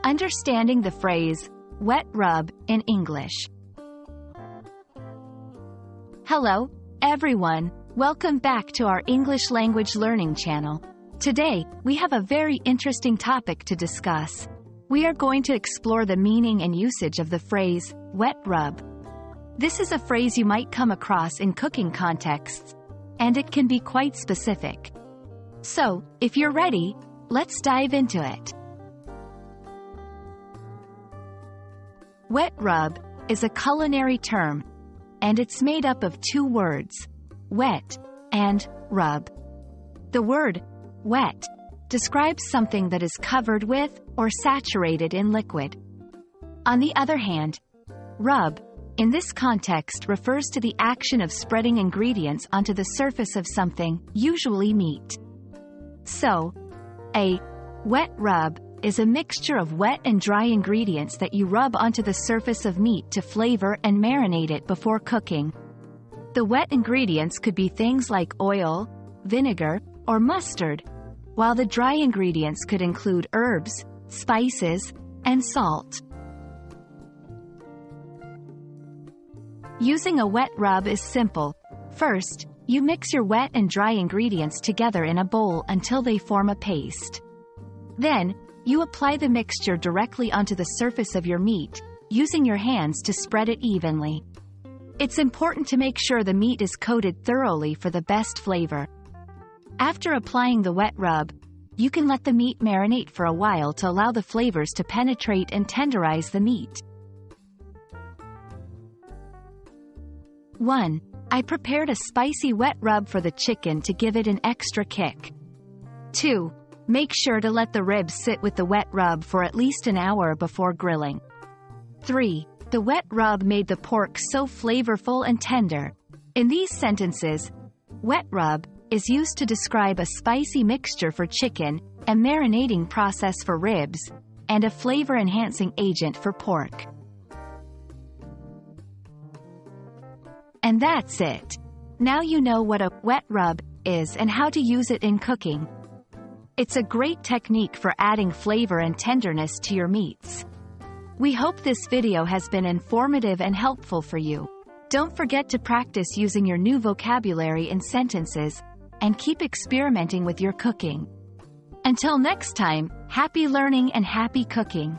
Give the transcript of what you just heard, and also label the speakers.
Speaker 1: Understanding the phrase, wet rub, in English. Hello, everyone. Welcome back to our English language learning channel. Today, we have a very interesting topic to discuss. We are going to explore the meaning and usage of the phrase, wet rub. This is a phrase you might come across in cooking contexts, and it can be quite specific. So, if you're ready, let's dive into it. Wet rub is a culinary term, and it's made up of two words, wet and rub. The word wet describes something that is covered with or saturated in liquid. On the other hand, rub, in this context, refers to the action of spreading ingredients onto the surface of something, usually meat. So, a wet rub is a mixture of wet and dry ingredients that you rub onto the surface of meat to flavor and marinate it before cooking. The wet ingredients could be things like oil, vinegar, or mustard, while the dry ingredients could include herbs, spices, and salt. Using a wet rub is simple. First, you mix your wet and dry ingredients together in a bowl until they form a paste. Then, you apply the mixture directly onto the surface of your meat, using your hands to spread it evenly. It's important to make sure the meat is coated thoroughly for the best flavor. After applying the wet rub, you can let the meat marinate for a while to allow the flavors to penetrate and tenderize the meat. 1. I prepared a spicy wet rub for the chicken to give it an extra kick. 2. Make sure to let the ribs sit with the wet rub for at least an hour before grilling. 3. The wet rub made the pork so flavorful and tender. In these sentences, wet rub is used to describe a spicy mixture for chicken, a marinating process for ribs, and a flavor-enhancing agent for pork. And that's it. Now you know what a wet rub is and how to use it in cooking. It's a great technique for adding flavor and tenderness to your meats. We hope this video has been informative and helpful for you. Don't forget to practice using your new vocabulary in sentences, and keep experimenting with your cooking. Until next time, happy learning and happy cooking!